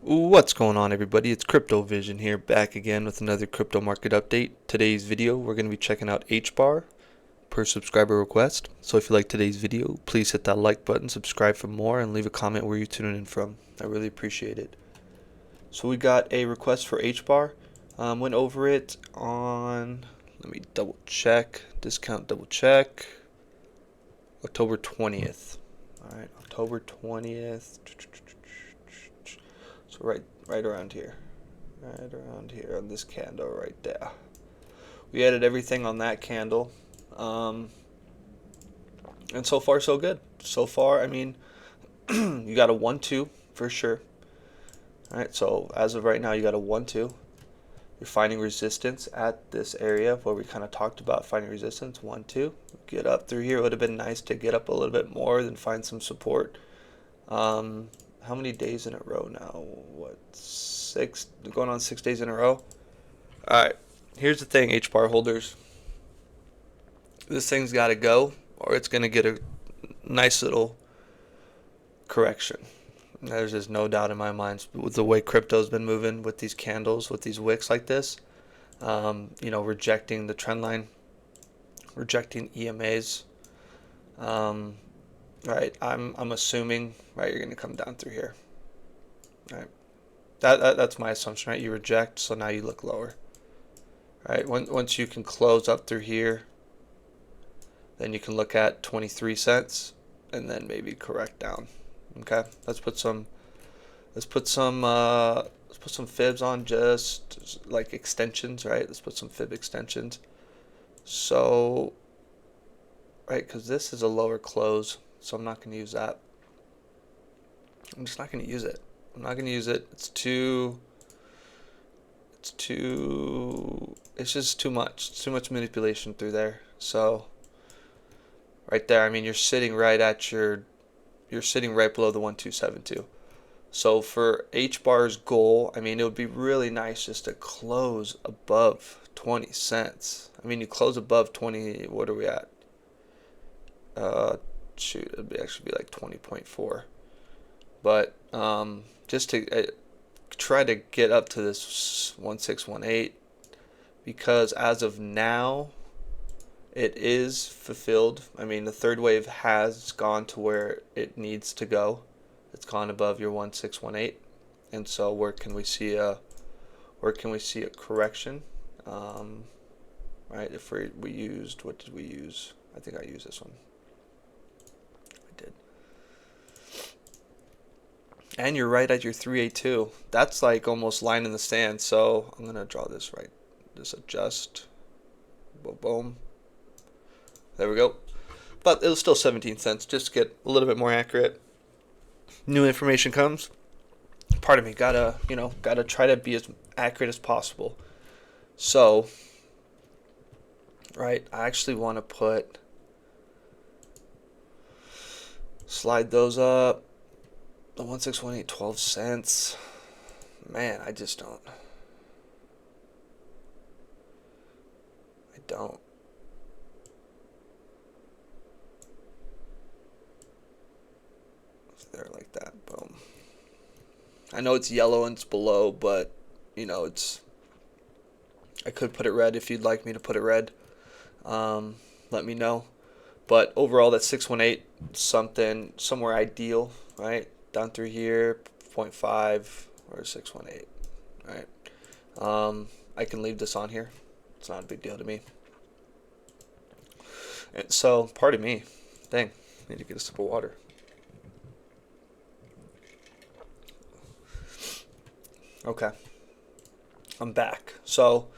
What's going on, everybody? It's Crypto Vision here, back again with another crypto market update. Today's video, we're going to be checking out HBAR per subscriber request. So if you like today's video, please hit that like button, subscribe for more, and leave a comment where you're tuning in from. I really appreciate it. So we got a request for HBAR. Went over it on, let me double check, discount double check, October 20th. All right, October 20th. So right around here. Right around here on this candle right there. We added everything on that candle. And so far so good. So far, I mean, you got a 1-2 for sure. Alright, so as of right now, you got a 1-2. You're finding resistance at this area where we kind of talked about finding resistance. 1-2. Get up through here. It would have been nice to get up a little bit more than find some support. How many days in a row now? What, 6? Going on 6 days in a row? Alright, here's the thing, HBAR holders. This thing's got to go, or it's going to get a nice little correction. There's just no doubt in my mind with the way crypto's been moving with these candles, with these wicks like this. Rejecting the trend line, rejecting EMAs. Right, I'm assuming, right, you're going to come down through here. Right, that's my assumption, right? You reject, so now you look lower. Right, once you can close up through here, then you can look at 23 cents, and then maybe correct down. Okay, let's put some fibs on, just like extensions, right? Let's put some fib extensions. So, right, because this is a lower close. So I'm not going to use that. I'm just not going to use it. I'm not going to use it. It's just too much. It's too much manipulation through there. So right there, I mean, you're sitting right below the 1272. So for HBAR's goal, I mean, it would be really nice just to close above 20 cents. I mean, you close above 20, what are we at? It'd actually be like 20.4. But just to try to get up to this 1618, because as of now, it is fulfilled. I mean, the third wave has gone to where it needs to go. It's gone above your 1618, and so where can we see a correction? Right, if we used, what did we use? I think I used this one. And you're right at your 382. That's like almost line in the sand. So I'm gonna draw this right. Just adjust. Boom, boom. There we go. But it was still 17 cents. Just to get a little bit more accurate. New information comes. Pardon me. Gotta try to be as accurate as possible. So, right. I actually want to slide those up. The 1618, 12 cents. Man, I just don't. There like that. Boom. I know it's yellow and it's below, but I could put it red if you'd like me to put it red. Let me know. But overall, that 618 somewhere ideal, right? Down through here, 0.5 or 618, right? I can leave this on here. It's not a big deal to me. And so, pardon me. Dang, need to get a sip of water. Okay, I'm back. So,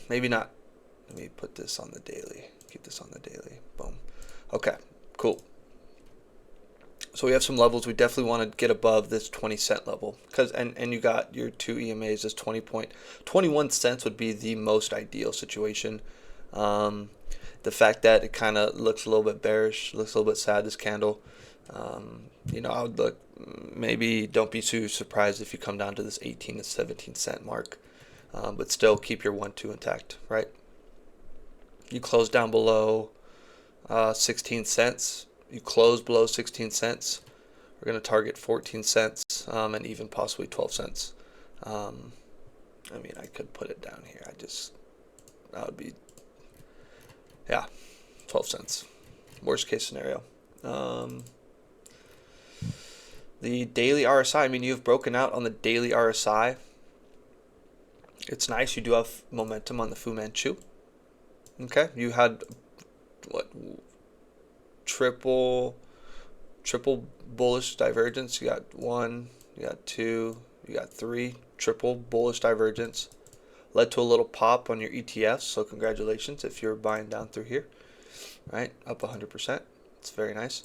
maybe not. Let me put this on the daily. Keep this on the daily. Boom. Okay, cool. So we have some levels. We definitely want to get above this 20 cent level, and you got your two EMAs as 21 cents would be the most ideal situation. The fact that it kind of looks a little bit bearish, looks a little bit sad, this candle. I would look, maybe don't be too surprised if you come down to this 18 to 17 cent mark, but still keep your 1-2 intact, right? You close down below 16 cents. You close below 16 cents, We're going to target 14 cents and even possibly 12 cents. I mean, I could put it down here. That would be, yeah, 12 cents. Worst case scenario. The daily RSI, I mean, you've broken out on the daily RSI. It's nice. You do have momentum on the Fu Manchu. Okay. You had, what, triple bullish divergence. You got 1, you got 2, you got 3. Triple bullish divergence. Led to a little pop on your ETFs. So congratulations if you're buying down through here. Right. Up 100%. It's very nice.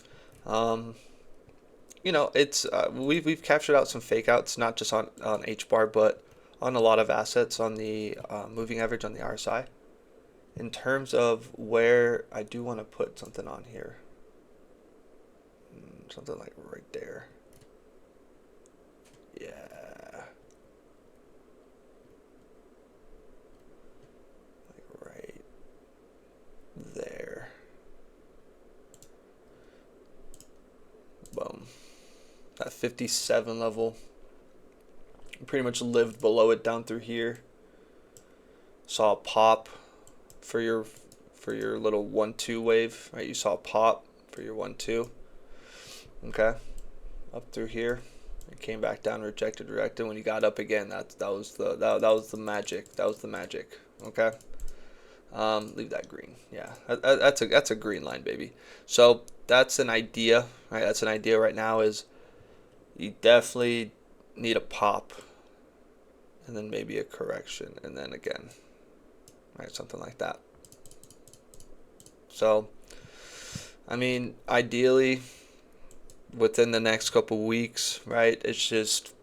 You know, it's we've captured out some fake outs, not just on HBAR, but on a lot of assets on the moving average on the RSI. In terms of where I do want to put something on here, something like right there. Yeah, like right there. Boom. That 57 level. Pretty much lived below it down through here. Saw a pop for your little 1-2 wave, right? You saw a pop for your 1-2. Okay, up through here. It came back down, rejected. When you got up again, that was the magic. That was the magic. Okay. Leave that green. Yeah, that's a green line, baby. So that's an idea, right? That's an idea right now. Is you definitely need a pop, and then maybe a correction, and then again, right? Something like that. So, I mean, ideally, within the next couple weeks, right? It's just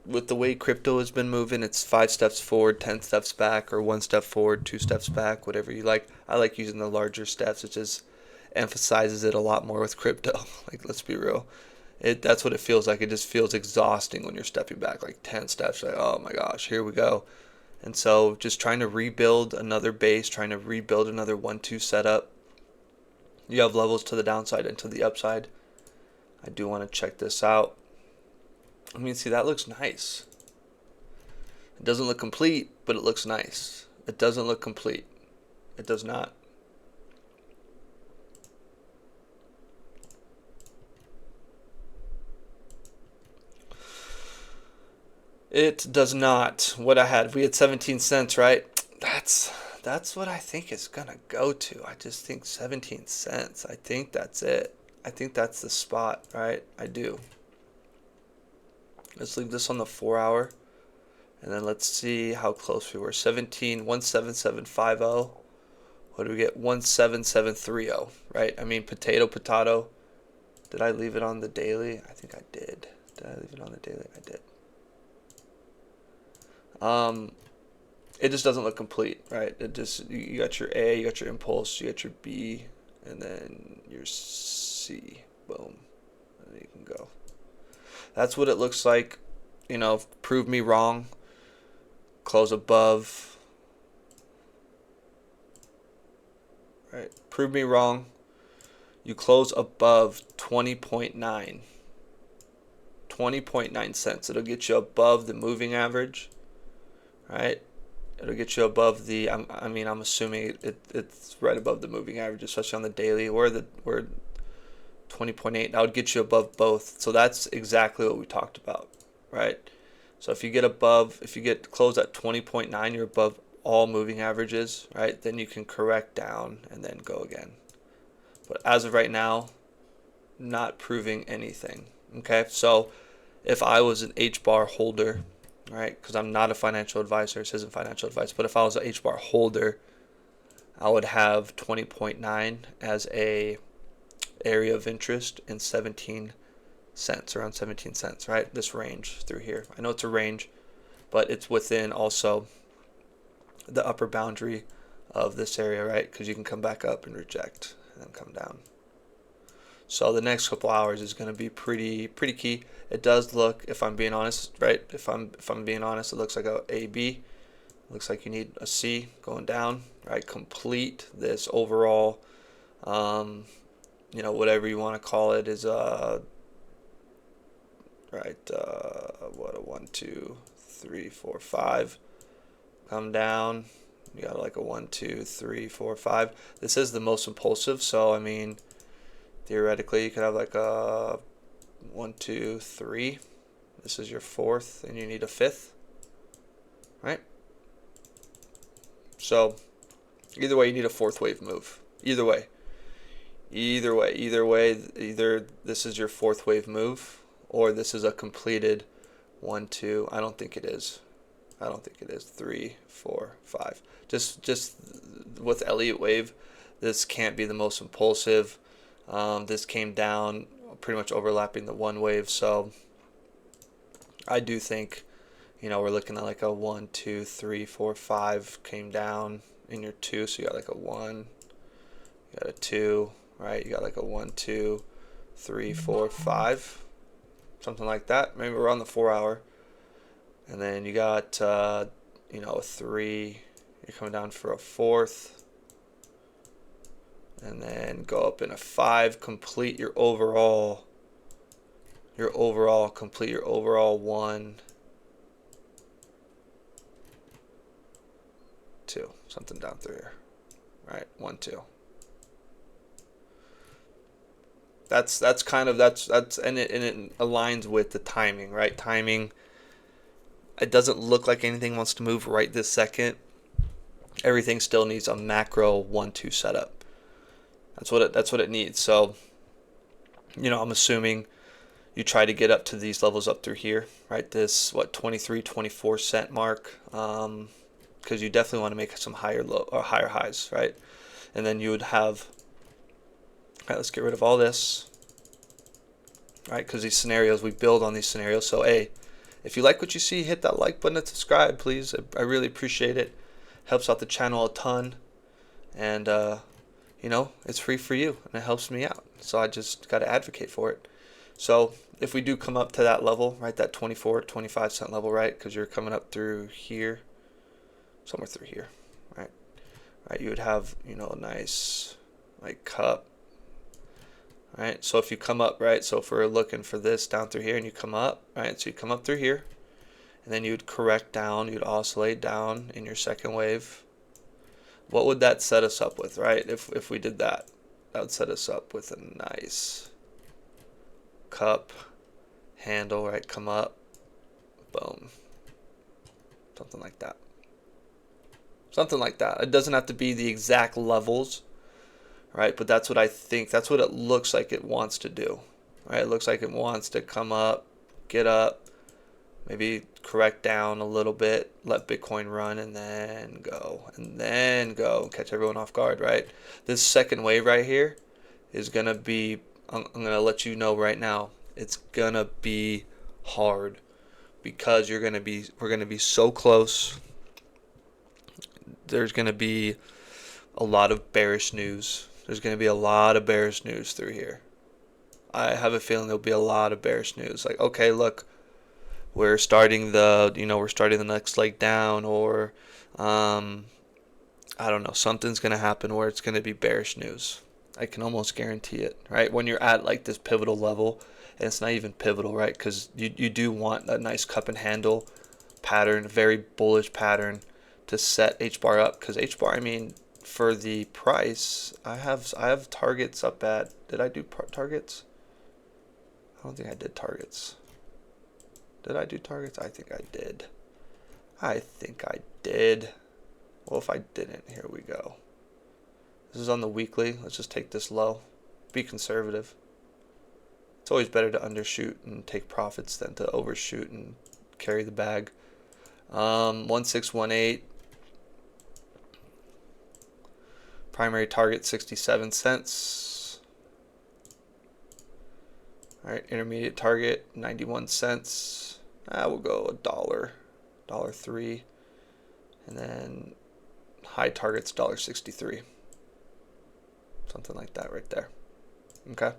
with the way crypto has been moving, it's 5 steps forward, 10 steps back, or 1 step forward, 2 steps back, whatever you like. I like using the larger steps. It just emphasizes it a lot more with crypto. Like, let's be real. That's what it feels like. It just feels exhausting when you're stepping back like 10 steps. Like, oh my gosh, here we go. And so just trying to rebuild another base, trying to rebuild another 1-2 setup. You have levels to the downside and to the upside. I do want to check this out. I mean, see, that looks nice. It doesn't look complete, but it looks nice. It doesn't look complete. It does not. It does not. What I had, we had 17 cents, right? That's what I think it's gonna go to. I just think 17 cents. I think that's it. I think that's the spot, right? I do. Let's leave this on the 4-hour, and then let's see how close we were. 17750. What do we get? 17730, right? I mean, potato. Did I leave it on the daily? I think I did. Did I leave it on the daily? I did. It just doesn't look complete, right? It just, you got your A, you got your impulse, you got your B, and then your C. Boom. And you can go. That's what it looks like. You know, prove me wrong. Close above. Right. Prove me wrong. You close above 20.9. 20.9 cents. It'll get you above the moving average. Right? It'll get you above the, I'm assuming it's right above the moving average, especially on the daily, or 20.8. That would get you above both. So that's exactly what we talked about, right? So if you get closed at 20.9, you're above all moving averages, right? Then you can correct down and then go again. But as of right now, not proving anything. Okay, so if I was an HBAR holder, right, because I'm not a financial advisor, this isn't financial advice, but if I was an HBAR holder, I would have 20.9 as a area of interest and 17 cents, around 17 cents, right? This range through here. I know it's a range, but it's within also the upper boundary of this area, right? Because you can come back up and reject and then come down. So the next couple hours is going to be pretty key. It does look, if I'm being honest, right? If I'm being honest, it looks like a B. Looks like you need a C going down, right? Complete this overall, whatever you want to call it, is right? What a 1, 2, 3, 4, 5. Come down. You got like a 1, 2, 3, 4, 5. This is the most impulsive, so I mean, theoretically, you could have like a 1, 2, 3. This is your fourth, and you need a fifth, right? So either way, you need a fourth wave move. Either way, either this is your fourth wave move, or this is a completed 1, 2. I don't think it is. 3, 4, 5. Just with Elliott wave, this can't be the most impulsive. This came down pretty much overlapping the one wave, so I do think, we're looking at like a 1, 2, 3, 4, 5 came down in your 2, so you got like a 1, you got a 2, right? You got like a 1, 2, 3, 4, 5, something like that. Maybe we're on the 4-hour. And then you got, a 3. You're coming down for a fourth. And then go up in a 5. Complete your overall. Complete your overall 1, 2. Something down through here. Right, 1, 2. That's and it aligns with the timing, right? Timing. It doesn't look like anything wants to move right this second. Everything still needs a macro 1, 2 setup. That's what it needs. So, I'm assuming you try to get up to these levels up through here, right? This 23, 24 cent mark, because you definitely want to make some higher highs, right? And then you would have. All right, let's get rid of all this, right? Because these scenarios, we build on these scenarios. So, if you like what you see, hit that like button and subscribe, please. I really appreciate it. Helps out the channel a ton. And, it's free for you, and it helps me out. So I just got to advocate for it. So if we do come up to that level, right, that 24, 25 cent level, right, because you're coming up through here, somewhere through here, right? You would have, a nice, like, cup. Right, so if you come up, right, so if we're looking for this down through here and you come up, right, so you come up through here, and then you'd correct down, you'd oscillate down in your second wave. What would that set us up with, right? If we did that, that would set us up with a nice cup handle, right? Come up, boom, something like that. Something like that. It doesn't have to be the exact levels, right? But that's what I think. That's what it looks like it wants to do, right? It looks like it wants to come up, get up, maybe correct down a little bit, let Bitcoin run, and then go, catch everyone off guard, right? This second wave right here is going to be, I'm going to let you know right now, it's going to be hard because we're going to be so close. There's going to be a lot of bearish news. There's going to be a lot of bearish news through here. I have a feeling there'll be a lot of bearish news. Like, okay, look, we're starting the next leg down, or I don't know, something's going to happen where it's going to be bearish news. I can almost guarantee it, right? When you're at like this pivotal level, and it's not even pivotal, right? Because you do want a nice cup and handle pattern, very bullish pattern to set HBAR up. Because HBAR, I mean, for the price, I have targets up at. Did I do targets? I don't think I did targets. Did I do targets? I think I did. Well, if I didn't, here we go. This is on the weekly. Let's just take this low. Be conservative. It's always better to undershoot and take profits than to overshoot and carry the bag. 1618. Primary target 67 cents. All right, intermediate target 91 cents. We'll go $1.03, and then high target's $1.63. Something like that right there. Okay.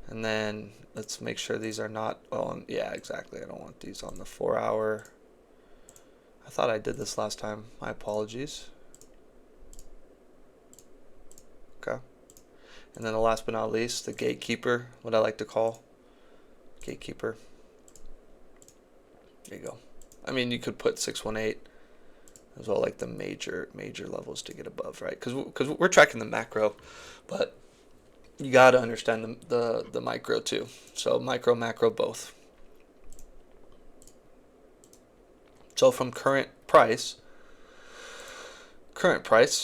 And then let's make sure these are not on. Yeah, exactly. I don't want these on the 4-hour. I thought I did this last time. My apologies. Okay. And then the last but not least, the gatekeeper, what I like to call gatekeeper. There you go. I mean, you could put 618 as well, like the major levels to get above, right? Because we're tracking the macro, but you got to understand the micro too. So micro, macro, both. So from current price,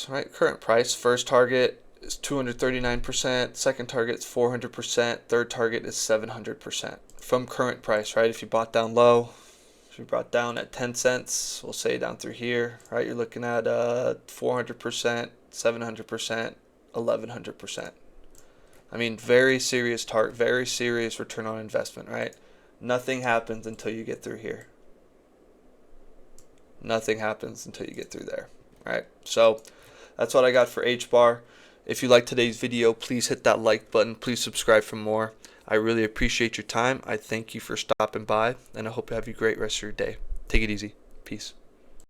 right? Current price, first target is 239%, second target is 400%, third target is 700%. From current price, right? If you bought down low, if you brought down at 10 cents, we'll say down through here, right? You're looking at 400%, 700%, 1100%. I mean, very serious very serious return on investment, right? Nothing happens until you get through here. Nothing happens until you get through there, right? So that's what I got for HBAR. If you like today's video, please hit that like button. Please subscribe for more. I really appreciate your time. I thank you for stopping by, and I hope you have a great rest of your day. Take it easy. Peace.